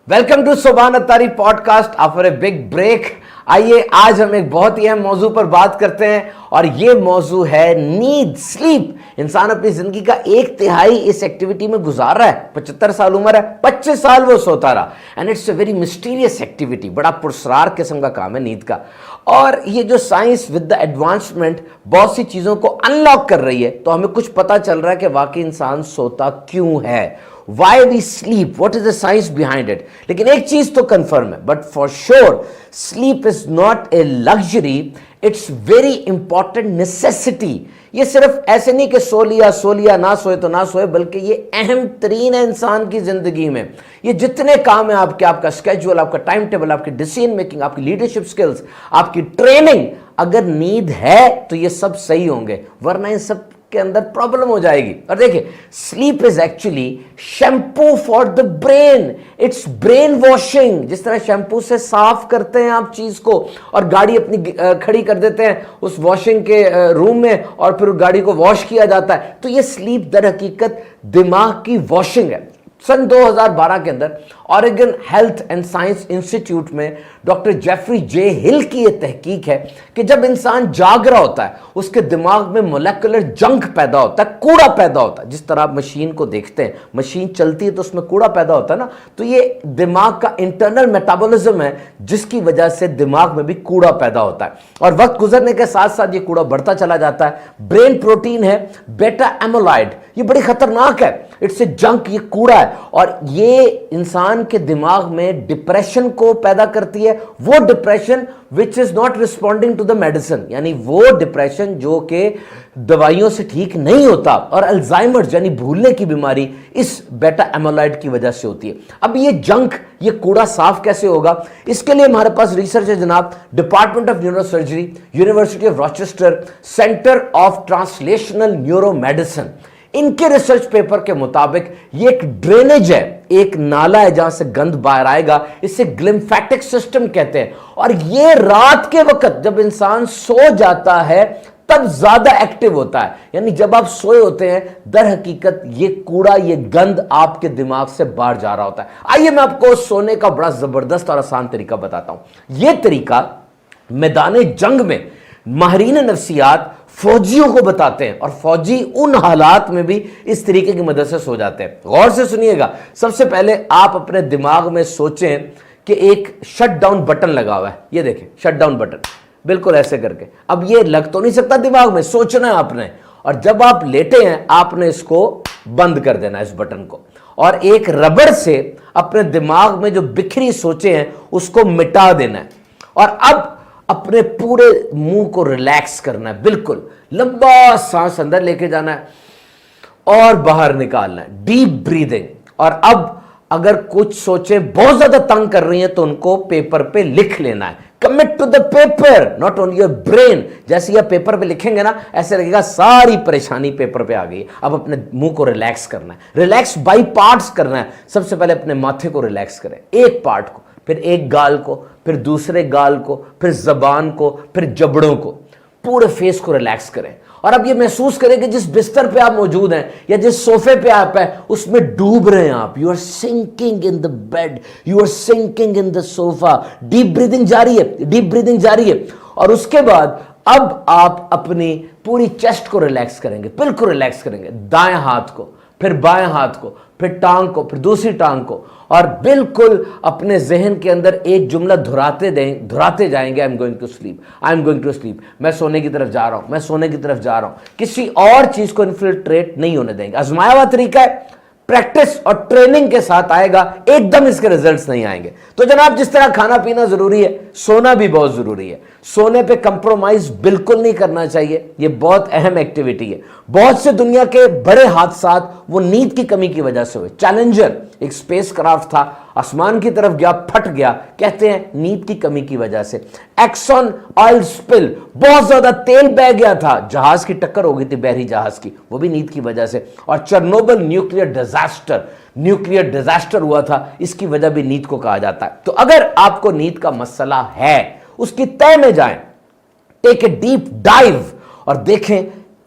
Welcome to Subhan Attari podcast after a big break. आइए आज हम एक बहुत ही अहम मौजू पर बात करते हैं और ये मौजू है नींद, स्लीप। इंसान अपनी जिंदगी का 1/3 इस एक्टिविटी में गुजार रहा है। 75 साल उम्र है, 25 साल वो सोता रहा। And it's a very mysterious activity, बड़ा पुरस्कार किस्म का काम है नींद का। और ये जो साइंस विद द एडवांसमेंट बहुत सी चीजों को अनलॉक कर रही है, तो हमें कुछ पता चल रहा है कि वाकई इंसान सोता क्यों है। Why we sleep? What is the science behind it? लेकिन एक चीज तो कंफर्म है, but for sure sleep is not a luxury, it's very important necessity। ये सिर्फ ऐसे नहीं कि सो लिया ना सोए तो ना सोए, बल्कि ये अहम तरीन है इंसान की जिंदगी में। ये जितने काम है आपका स्केड्यूल, आपका टाइम टेबल, आपकी डिसीजन मेकिंग, आपकी लीडरशिप स्किल्स, आपकी ट्रेनिंग, अगर नींद है तो ये सब सही होंगे, वरना इन सब के अंदर प्रॉब्लम हो जाएगी। और देखिए, sleep is actually shampoo for the brain, it's brain washing. जिस तरह शैम्पू से साफ करते हैं आप चीज को और गाड़ी अपनी खड़ी कर देते हैं उस वॉशिंग के रूम में और फिर गाड़ी को वॉश किया जाता है, तो ये स्लीप दर हकीकत दिमाग की वॉशिंग है। सन 2012 के अंदर Oregon health and science institute में डॉक्टर जेफरी जे हिल की यह तहकीक है कि जब इंसान जाग रहा होता है उसके दिमाग में मोलेकुलर जंक पैदा होता है, कूड़ा पैदा होता है। जिस तरह आप मशीन को देखते हैं, मशीन चलती है तो उसमें कूड़ा पैदा होता है ना, तो ये दिमाग का इंटरनल मेटाबॉलिज्म है जिसकी वजह से दिमाग में भी कूड़ा पैदा होता है। और वक्त गुजरने के साथ साथ ये कूड़ा बढ़ता चला जाता है। ब्रेन प्रोटीन है बेटा एमोलाइड, ये बड़ी खतरनाक है, इट्स ए जंक, ये कूड़ा है और ये इंसान के दिमाग में डिप्रेशन को पैदा करती है। वो depression which is not responding to the medicine, यानी वो डिप्रेशन जो कि दवाइयों से ठीक नहीं होता। और अल्जाइमर यानी भूलने की बीमारी इस बेटा एमोलाइड की वजह से होती है। अब ये जंक, ये कूड़ा साफ कैसे होगा? इसके लिए हमारे पास रिसर्च है जनाब, department of neuro surgery, university of Rochester, centre of translational neuro medicine. इनके रिसर्च पेपर के मुताबिक ये एक ड्रेनेज है, एक नाला है जहां से गंद बाहर आएगा, इसे ग्लिम्फेटिक सिस्टम कहते हैं। और ये रात के वक्त जब इंसान सो जाता है तब ज्यादा एक्टिव होता है, यानी जब आप सोए होते हैं दर हकीकत ये कूड़ा, ये गंद आपके दिमाग से बाहर जा रहा होता है। आइए मैं आपको सोने का बड़ा जबरदस्त और आसान तरीका बताता हूं। यह तरीका मैदान जंग में माहिरीन नफ्सियात फौजियों को बताते हैं और फौजी उन हालात में भी इस तरीके की मदद से सो जाते हैं। गौर से सुनिएगा। सबसे पहले आप अपने दिमाग में सोचें कि एक शट डाउन बटन लगा हुआ है, ये देखें शट डाउन बटन, बिल्कुल ऐसे करके। अब ये लग तो नहीं सकता दिमाग में, सोचना है आपने। और जब आप लेटे हैं आपने इसको बंद कर देना, इस बटन को, और एक रबड़ से अपने दिमाग में जो बिखरी सोचे हैं उसको मिटा देना है। और अब अपने पूरे मुंह को रिलैक्स करना है, बिल्कुल लंबा सांस अंदर लेके जाना है और बाहर निकालना है, डीप ब्रीदिंग। और अब अगर कुछ सोचें बहुत ज्यादा तंग कर रही हैं तो उनको पेपर पे लिख लेना है। Commit to the paper, not on your brain. जैसे ये पेपर पे लिखेंगे ना, ऐसे लगेगा सारी परेशानी पेपर पे आ गई। अब अपने मुंह को रिलैक्स करना है, रिलैक्स बाई पार्ट्स करना है। सबसे पहले अपने माथे को रिलैक्स करें, एक पार्ट को, फिर एक गाल को, फिर दूसरे गाल को, फिर जबान को, फिर जबड़ों को, पूरे फेस को रिलैक्स करें। और अब ये महसूस करें कि जिस बिस्तर पे आप मौजूद हैं या जिस सोफे पे आप हैं उसमें डूब रहे हैं आप। You are sinking in the bed, you are sinking in the sofa. Deep breathing जारी है, डीप ब्रीदिंग जारी है। और उसके बाद अब आप अपनी पूरी चेस्ट को रिलैक्स करेंगे, बिल्कुल रिलैक्स करेंगे। दाएं हाथ को, फिर बाएं हाथ को, फिर टांग को, फिर दूसरी टांग को, और बिल्कुल अपने जहन के अंदर एक जुमला धुराते जाएंगे, I am going to sleep, I am going to sleep. मैं सोने की तरफ जा रहा हूं, मैं सोने की तरफ जा रहा हूं। किसी और चीज को इन्फिल्ट्रेट नहीं होने देंगे। आजमाया हुआ तरीका है, प्रैक्टिस और ट्रेनिंग के साथ आएगा, एकदम इसके रिजल्ट्स नहीं आएंगे। तो जनाब, जिस तरह खाना पीना जरूरी है, सोना भी बहुत जरूरी है। सोने पे कंप्रोमाइज बिल्कुल नहीं करना चाहिए, ये बहुत अहम एक्टिविटी है। बहुत से दुनिया के बड़े हादसात वो नींद की कमी की वजह से हुए। चैलेंजर एक स्पेस क्राफ्ट था, आसमान की तरफ गया, फट गया, कहते हैं नींद की कमी की वजह से। एक्सन ऑयल स्पिल, बहुत ज्यादा तेल बह गया था, जहाज की टक्कर हो गई थी, बहरी जहाज की, वो भी नींद की वजह से। और चेरनोबिल न्यूक्लियर डिजास्टर हुआ था, इसकी वजह भी नींद को कहा जाता है। तो अगर आपको नींद का मसला है, उसकी तय में जाएं, टेक ए डीप डाइव और देखें